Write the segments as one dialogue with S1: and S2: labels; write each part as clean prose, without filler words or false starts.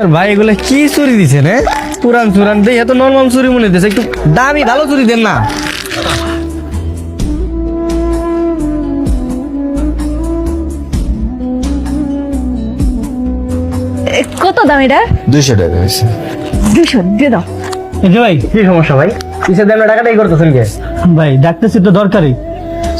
S1: ভাই এগুলো কি চুরি দিছেন? পুরান চুরান দিয়ে এত নর্মাল চুরি মনে দিচ্ছে, একটু দামি ভালো চুরি দেন না।
S2: কত দাম এটা?
S3: 200 টাকা হয়েছে।
S2: 200 দিয়ে দাও।
S1: ভাই কি সমস্যা ভাই? কিসের দাম টাকাটাই করতেছেন কে?
S4: ভাই ডাকতেছি তো দরকারি,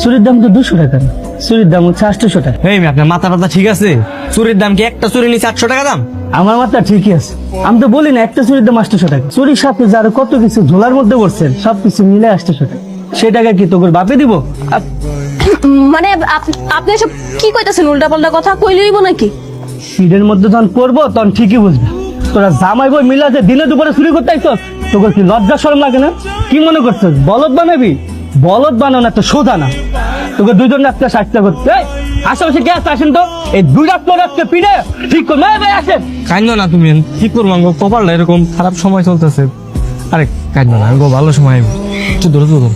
S4: চুরির দাম তো 200 টাকা না, চুরির দাম হচ্ছে 800 টাকা।
S1: এই আপনার মাথা পাতা ঠিক আছে? চুরির দাম কি একটা চুরি নিচে 800 টাকা দাম?
S4: আমার মাথা ঠিকই আছে, আমি তো বলি না একটা চুরির দাম 800 টাকা। চুরির সাথে যার কত কিছু ঝোলার মধ্যে পড়ছেন সবকিছু মিলে 800 টাকা। সেই টাকা কি তোকে বাপে দিব?
S2: মানে আপনি এসব কি কইতাছেন? উল্টা পাল্টা কথা কইলে হইব নাকি?
S4: সিটের মধ্যে যখন পড়বো তখন ঠিকই বুঝবি। তোরা জামাই বই মিলাতে দিনে দুপুরে চুরি করতে আইছস, তোকে কি লজ্জা শরম লাগে না? কি মনে করছিস বলদ বানাবি? বলদ বানাও না তো সোজা না, তোকে দুইজন আজকে সাহায্য করতে। এই, আশেপাশে কে আছে আসেন তো, এই দুই রাত পর আজকে পিড়ে ঠিক করে নয় ভাই আসেন।
S1: কাঁদো না তুমি, কি করবো গো, কপালটা এরকম খারাপ সময় চলতেছে। আরে কাঁদো না গো, ভালো সময় আইবো। একটু ধরো ধরো।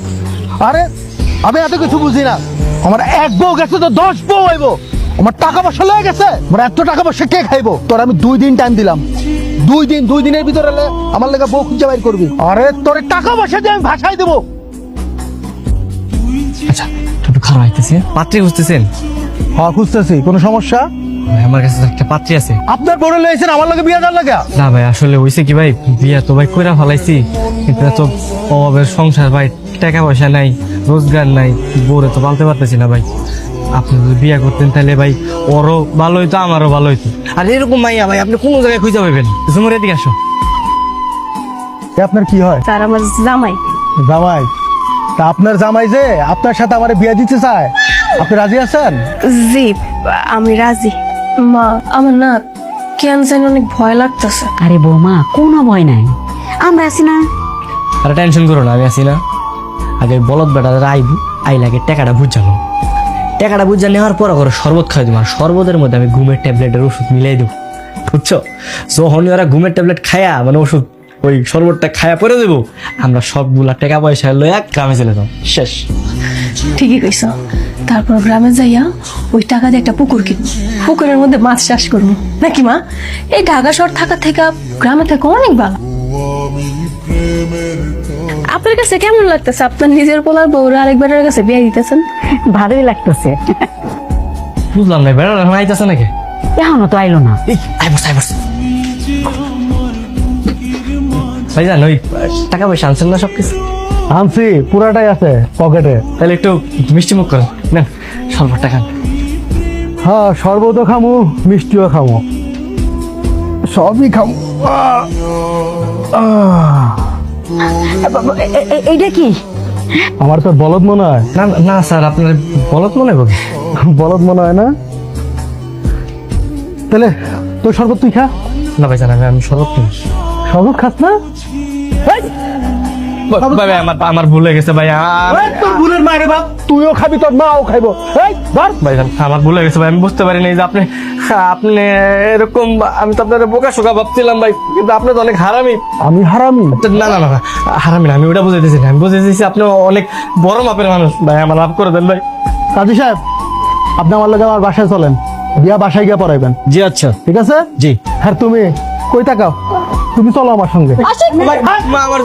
S5: আরে আমি এত কিছু বুঝি না, আমার এক বউ গেছে তো 10 বউ আইবো, আমার টাকা পয়সা লেগে গেছে, আমার এত টাকা পয়সা কে খাইবো? তোর আমি 2 দিন টাইম দিলাম, 2 দিনের ভিতরে আমার লেগে বউ খুঁজে বাইর করবি। আরে তোর টাকা পয়সা দিয়ে আমি ভাষাই দেবো।
S1: আচ্ছা একটু খারাপ আইতেছে, পাত্রী খুঁজতেছেন?
S5: হ্যাঁ খুঁজতেছি, কোনো সমস্যা?
S1: ভাই, আমার কাছে তো একটা পাত্রী আছে।
S5: আপনার বড় লয়েছেন আমার লগে বিয়ে দেওয়ার লাগে?
S1: না ভাই, আসলে হইছে কি ভাই, বিয়া তো ভাই কইরা ফেলাইছি, কিন্তু এত অভাবের সংসার ভাই, টাকা পয়সা নাই, রোজগার নাই, বউরে তো পালতে পারতেছি না ভাই। আপনি যদি বিয়া করতেন তাহলে ভাই ওরও ভালো হইতো, আমারও ভালো হইতো। আর এরকম মাইয়া ভাই আপনি কোনো জায়গায় খুঁজে পাবেন? তোমার এদিকে আসো।
S5: আপনার কি হয়?
S2: স্যার আমার জামাই।
S5: জামাই? তা আপনার জামাই যে আপনার সাথে আমার বিয়ে দিতে চায়, আপনি রাজি আছেন?
S2: জি আমি রাজি। মা আমার না কেন জানি অনেক ভয় লাগতেছে।
S6: আরে বৌমা কোনো ভয় নাই, আমরা আছি না।
S1: আর টেনশন করো না, আমি আছি না। আগে বলদ বেটা আই লাগে টাকাটা বুঝানো, টাকাটা বুঝা নেওয়ার পর করে শরবত খাই দেবো, আর শরবতের মধ্যে আমি ঘুমের ট্যাবলেটের ওষুধ মিলাই দেবো, বুঝছো? যখনই ওরা ঘুমের ট্যাবলেট খায়া মানে ওষুধ ওই শরবতটা খায়া পরে দেবো, আমরা সবগুলা টাকা পয়সা লইয়া গ্রামে চলে যাও, শেষ।
S2: ঠিকই কইছ। তারপর গ্রামে যাইয়া ওই টাকা দিয়ে একটা পুকুর কিনবো, পুকুরের মধ্যে মাছ চাষ করবো, নাকি মা? এই ঢাকা শহর থাকার থেকে গ্রামে থাকা অনেক ভালো। আপনার কাছে কেমন লাগতেছে আপনার নিজের পোলার বউরা আরেকবারের কাছে বিয়ে দিতেছেন?
S6: ভালোই লাগতেছে।
S1: বুঝলাম না, বেড়া এখন আইতেছে নাকি?
S6: এখনো তো আইলো না।
S1: ভাই জান ওই টাকা পয়সা আনছেন না সবকিছু?
S5: আনছি, পুরাটাই আছে পকেটে।
S1: তাহলে একটু মিষ্টি মুখ করেন, নেন শরবতটা খান।
S5: হ্যাঁ শরবতও খামু, মিষ্টিও খামু, সবই খামু।
S6: এইটা কি?
S5: আমার তো বলদ মনে হয়।
S1: না না স্যার, আপনার বলত মনে হবে।
S5: বলদ মনে হয় না? তাহলে তোর শরবত তুই খা।
S1: না ভাই জান, আমি শরবত কিনি।
S5: শরবত খাস না?
S1: ভাই আমার ভুল হয়ে গেছে ভাই।
S5: তোর ভুলের মায়ের বাপ, তুইও খাবি তোর মাও খাইবো।
S1: ভাই জান আমার ভুল হয়ে গেছে ভাই, আমি বুঝতে পারিনি যে আপনি আপনি এরকম, আমি তো আপনার বোকা শোকা ভাবছিলাম ভাই, কিন্তু আপনি তো অনেক হারামি।
S5: আমি হারামি?
S1: না না না হারামি না, আমি ওটা বুঝাইতেছি না, আমি বুঝাইতেছি আপনি অনেক বড় মাপের মানুষ ভাই, আমার মাফ করে দেন ভাই।
S5: কাজী সাহেব, আপনি আমার লগে আমার বাসায় চলেন, বিয়া বাসায় গিয়ে পড়াইবেন।
S1: জি আচ্ছা।
S5: ঠিক আছে?
S1: জি।
S5: হ্যাঁ তুমি কই তাকাও, তুমি চলো আমার সঙ্গে।
S1: আমার